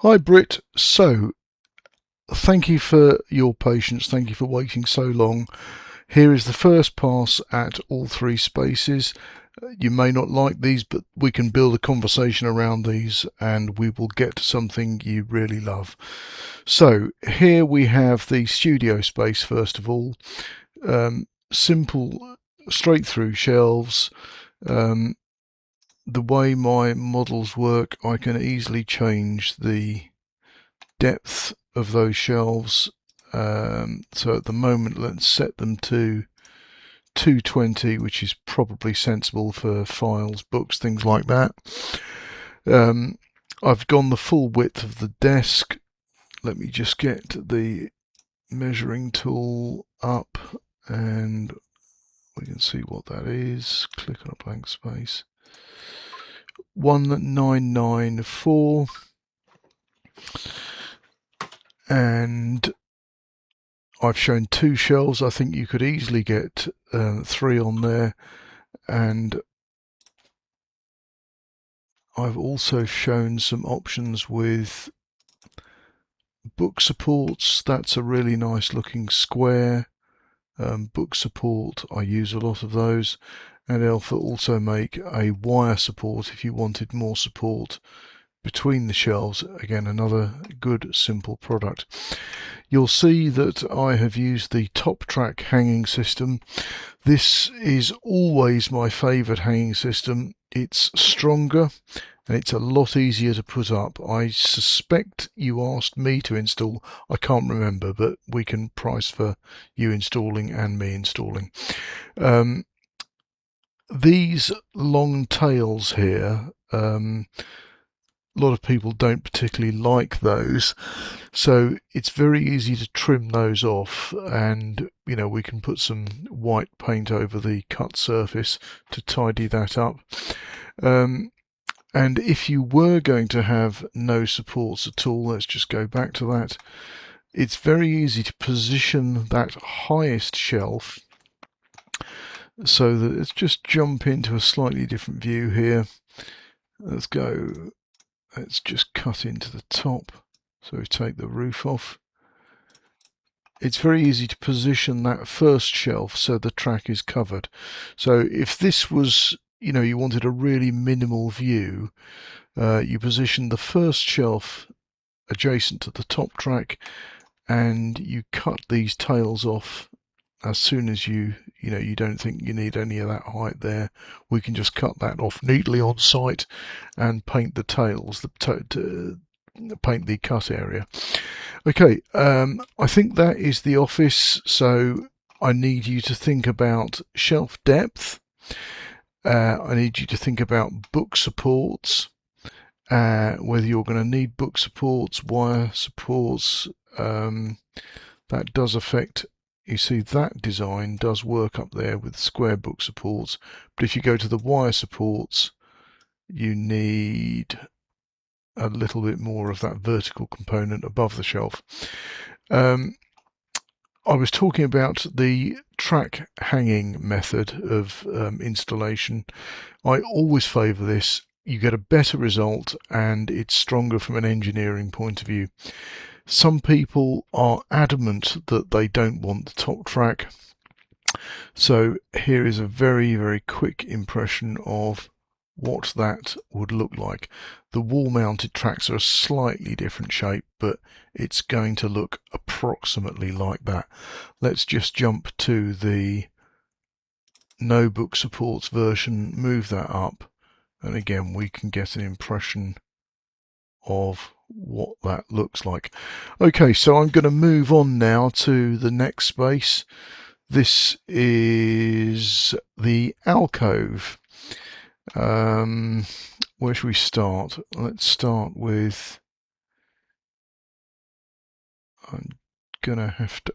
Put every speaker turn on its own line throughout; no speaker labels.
Hi Britt, so thank you for your patience, thank you for waiting so long. Here is the first pass at all three spaces. You may not like these, but we can build a conversation around these and we will get to something you really love. So here we have the studio space first of all. Simple straight through shelves. The way my models work, I can easily change the depth of those shelves. So at the moment, let's set them to 220, which is probably sensible for files, books, things like that. I've gone the full width of the desk. Let me just get the measuring tool up and we can see what that is. Click on a blank space. 1994. And I've shown two shelves. I think you could easily get three on there, and I've also shown some options with book supports. That's a really nice looking square book support. I use a lot of those, and Elfa also make a wire support if you wanted more support between the shelves. Again, another good simple product. You'll see that I have used the top track hanging system. This is always my favourite hanging system. It's stronger and it's a lot easier to put up. I suspect you asked me to install. I can't remember, but we can price for you installing and me installing. These long tails here, a lot of people don't particularly like those, so it's very easy to trim those off, and we can put some white paint over the cut surface to tidy that up. And if you were going to have no supports at all, let's just go back to that. It's very easy to position that highest shelf so that let's just jump into a slightly different view here. Let's just cut into the top. So we take the roof off. It's very easy to position that first shelf so the track is covered. So if this was, you wanted a really minimal view, you position the first shelf adjacent to the top track and you cut these tails off as soon as you don't think you need any of that height there. We can just cut that off neatly on site and paint the tails, paint the cut area. Okay, I think that is the office, so I need you to think about shelf depth. I need you to think about book supports, whether you're going to need book supports, wire supports. That does affect. You see that design does work up there with square book supports, but if you go to the wire supports, you need a little bit more of that vertical component above the shelf. I was talking about the track hanging method of installation. I always favour this. You get a better result and it's stronger from an engineering point of view. Some people are adamant that they don't want the top track. So here is a very, very quick impression of what that would look like. The wall mounted tracks are a slightly different shape, but it's going to look approximately like that. Let's just jump to the no book supports version, move that up, and again we can get an impression of what that looks like. Okay, so I'm going to move on now to the next space. This is the alcove. Where should we start? Let's start with, I'm gonna have to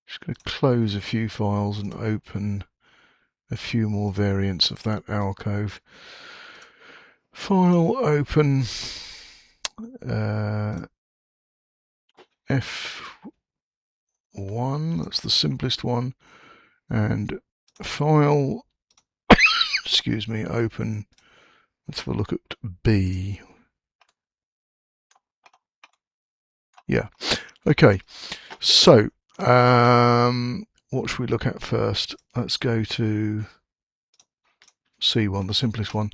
just going to close a few files and open a few more variants of that alcove. File, open, F1, that's the simplest one, and file, excuse me, open. Let's have a look at B. Yeah. Okay. So what should we look at first? Let's go to C1, the simplest one,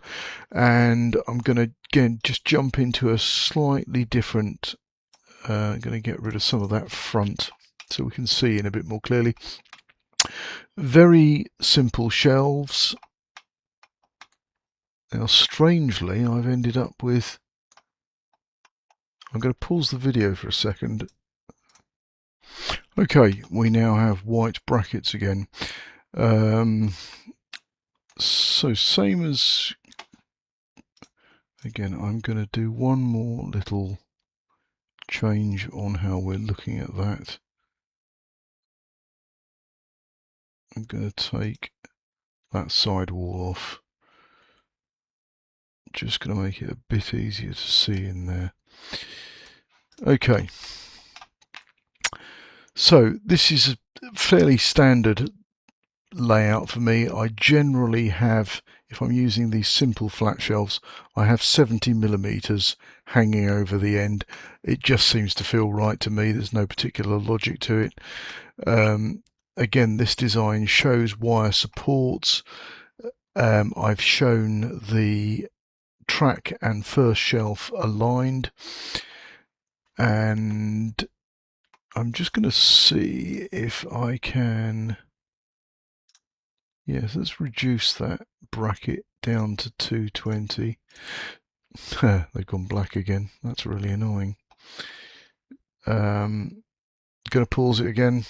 and I'm going to again just jump into a slightly different. I'm going to get rid of some of that front so we can see in a bit more clearly. Very simple shelves. Now, strangely, I've ended up with. I'm going to pause the video for a second. Okay, we now have white brackets again. So same as. Again, I'm going to do one more little change on how we're looking at that. I'm going to take that side wall off. Just going to make it a bit easier to see in there. Okay. So this is a fairly standard layout for me. I generally have, if I'm using these simple flat shelves, I have 70mm hanging over the end. It just seems to feel right to me. There's no particular logic to it. Again, this design shows wire supports. I've shown the track and first shelf aligned, and I'm just going to see if I can. Yes, let's reduce that bracket down to 220. They've gone black again. That's really annoying. Going to pause it again.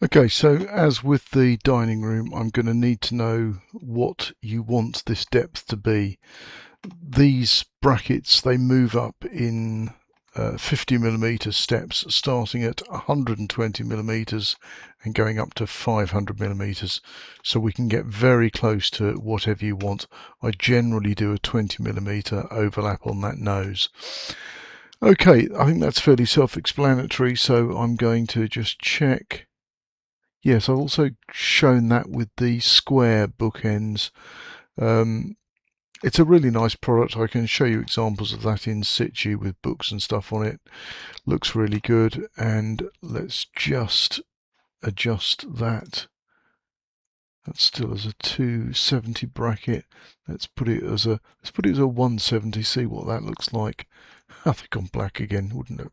Okay, so as with the dining room, I'm going to need to know what you want this depth to be. These brackets, they move up in 50mm steps, starting at 120mm and going up to 500mm, so we can get very close to whatever you want. I generally do a 20mm overlap on that nose. Okay, I think that's fairly self-explanatory, so I'm going to just check. Yes, I've also shown that with the square bookends. It's a really nice product. I can show you examples of that in situ with books and stuff on it. Looks really good. And let's just adjust that. That's still as a 270 bracket. Let's put it as a 170. See what that looks like. I think on black again, wouldn't it?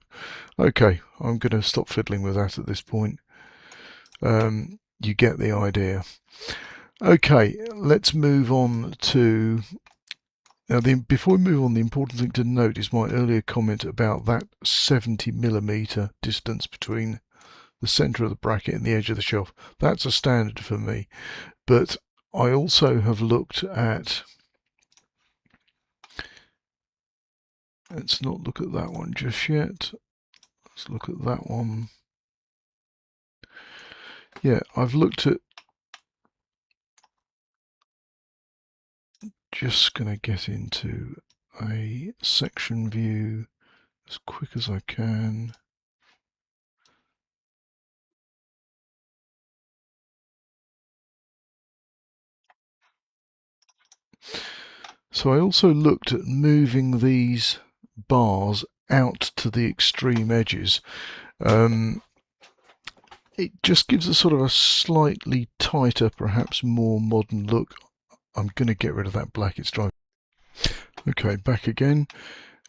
Okay, I'm going to stop fiddling with that at this point. You get the idea. Okay, let's move on to. Now, before we move on, the important thing to note is my earlier comment about that 70mm distance between the centre of the bracket and the edge of the shelf. That's a standard for me. But I also have looked at. Let's not look at that one just yet. Let's look at that one. Yeah, I've looked at. Just going to get into a section view as quick as I can. So I also looked at moving these bars out to the extreme edges. It just gives a sort of a slightly tighter, perhaps more modern look. I'm going to get rid of that black, it's driving. Okay, back again.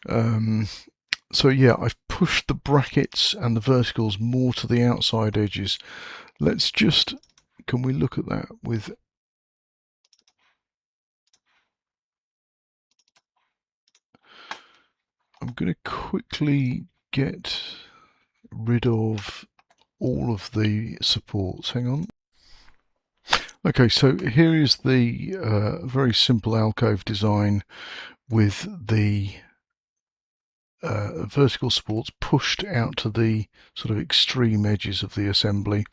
So yeah, I've pushed the brackets and the verticals more to the outside edges. Let's just, can we look at that with. I'm going to quickly get rid of all of the supports. Hang on. Okay, so here is the very simple alcove design with the vertical supports pushed out to the sort of extreme edges of the assembly.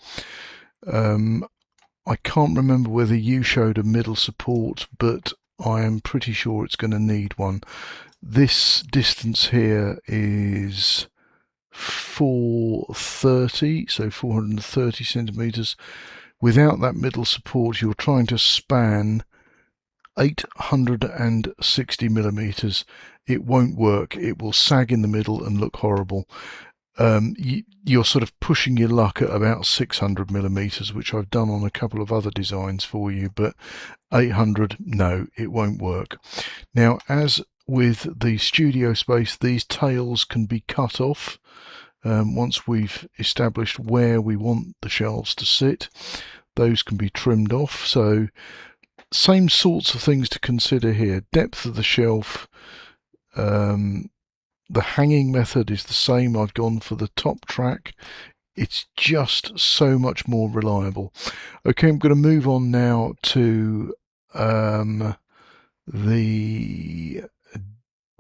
I can't remember whether you showed a middle support, but I am pretty sure it's going to need one. This distance here is 430, so 430 centimeters. Without that middle support, you're trying to span 860 millimeters, it won't work. It will sag in the middle and look horrible. You're sort of pushing your luck at about 600 millimeters, which I've done on a couple of other designs for you, but 800, no, it won't work. Now, as with the studio space, these tails can be cut off once we've established where we want the shelves to sit. Those can be trimmed off. So same sorts of things to consider here. Depth of the shelf. The hanging method is the same. I've gone for the top track. It's just so much more reliable. Okay, I'm going to move on now to the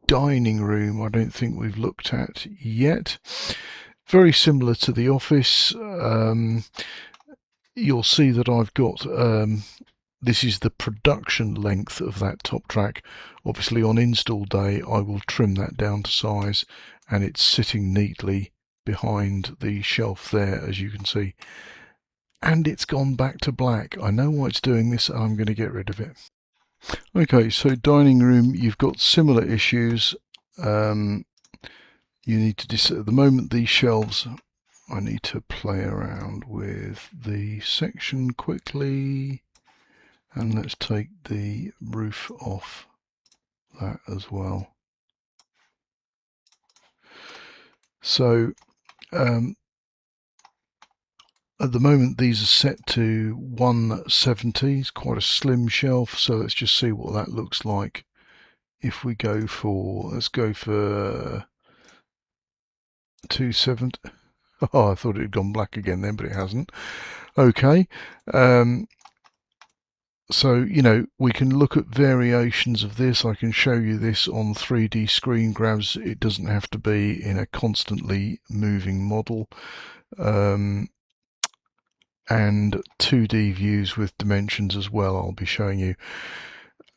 dining room. I don't think we've looked at yet. Very similar to the office. You'll see that I've got this is the production length of that top track. Obviously on install day I will trim that down to size, and it's sitting neatly behind the shelf there, as you can see. And it's gone back to black. I know why it's doing this. I'm going to get rid of it. Okay, so dining room, you've got similar issues. You need to at the moment these shelves, I need to play around with the section quickly. And let's take the roof off that as well. So at the moment these are set to 170. It's quite a slim shelf, so let's just see what that looks like. If we go for, let's go for 270. Oh, I thought it had gone black again then, but it hasn't. Okay. So, you know, we can look at variations of this. I can show you this on 3D screen grabs. It doesn't have to be in a constantly moving model. And 2D views with dimensions as well, I'll be showing you.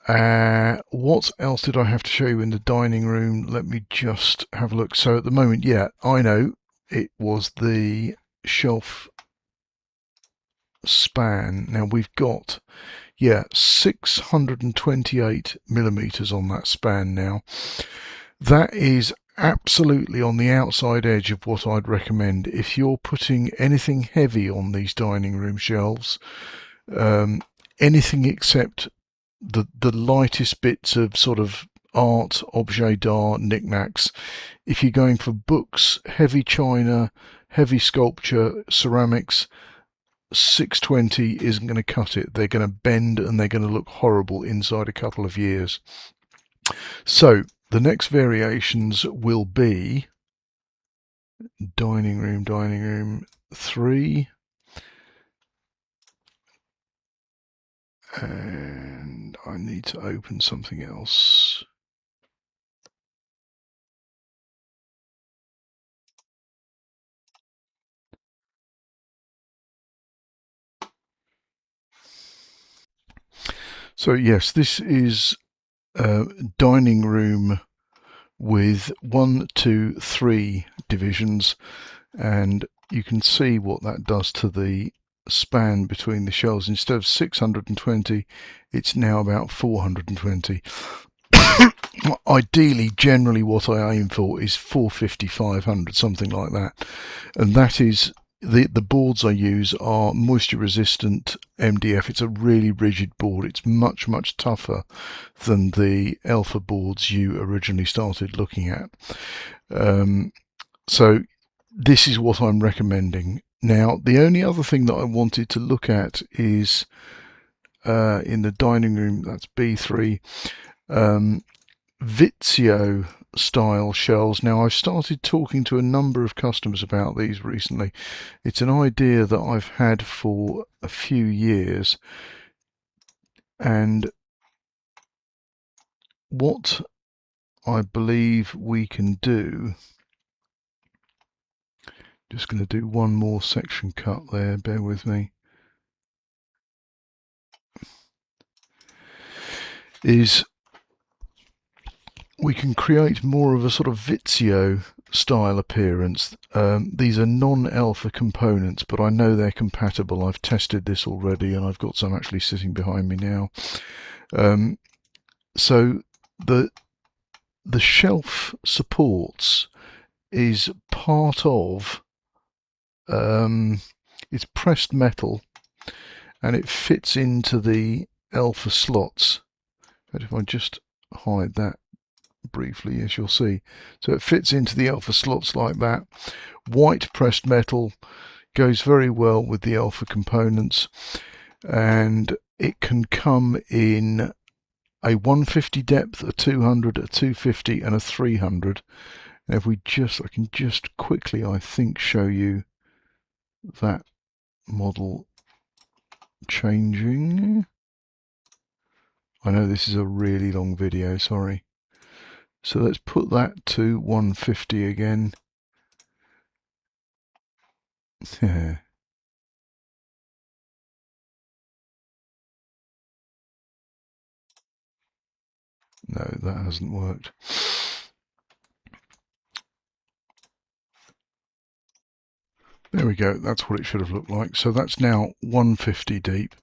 What else did I have to show you in the dining room? Let me just have a look. So at the moment, yeah, I know it was the shelf span. Now we've got, yeah, 628 millimeters on that span now. That is absolutely on the outside edge of what I'd recommend if you're putting anything heavy on these dining room shelves. Anything except the lightest bits of sort of art, objet d'art, knickknacks. If you're going for books, heavy china, heavy sculpture, ceramics, 620 isn't going to cut it. They're going to bend and they're going to look horrible inside a couple of years. So the next variations will be dining room 3, and I need to open something else. So yes, this is dining room with 1, 2, 3 divisions, and you can see what that does to the span between the shelves. Instead of 620, it's now about 420. Ideally, generally what I aim for is 450, 500, something like that, and that is the boards I use are moisture resistant MDF. It's a really rigid board. It's much tougher than the Elfa boards you originally started looking at. So this is what I'm recommending. Now the only other thing that I wanted to look at is in the dining room, that's B3, Vizio style shelves. Now I've started talking to a number of customers about these recently. It's an idea that I've had for a few years, and what I believe we can do, just going to do one more section cut there, bear with me, is we can create more of a sort of Vizio style appearance. These are non-Elfa components, but I know they're compatible. I've tested this already and I've got some actually sitting behind me now. So the shelf supports is part of it's pressed metal, and it fits into the Elfa slots. But if I just hide that briefly, as you'll see, so it fits into the Elfa slots like that. White pressed metal, goes very well with the Elfa components, and it can come in a 150 depth, a 200, a 250 and a 300. And if we just, I can just quickly, I think, show you that model changing. I know this is a really long video, sorry. So let's put that to 150 again. Yeah. No, that hasn't worked. There we go, that's what it should have looked like. So that's now 150 deep.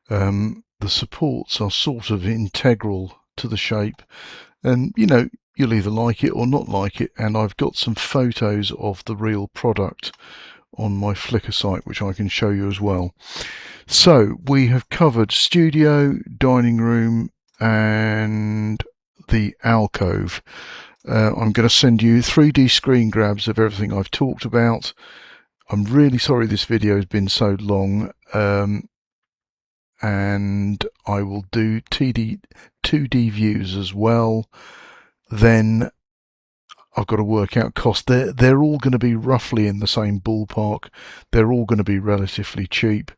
The supports are sort of integral to the shape, and you know, you'll either like it or not like it, and I've got some photos of the real product on my Flickr site which I can show you as well. So we have covered studio, dining room and the alcove. I'm going to send you 3D screen grabs of everything I've talked about. I'm really sorry this video has been so long, and I will do 2D views as well. Then I've got to work out cost. They're all going to be roughly in the same ballpark. They're all going to be relatively cheap.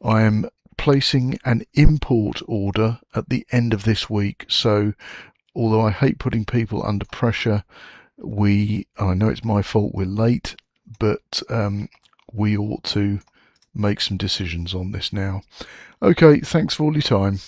I am placing an import order at the end of this week, so although I hate putting people under pressure, I know it's my fault we're late, but we ought to make some decisions on this now. Okay, thanks for all your time.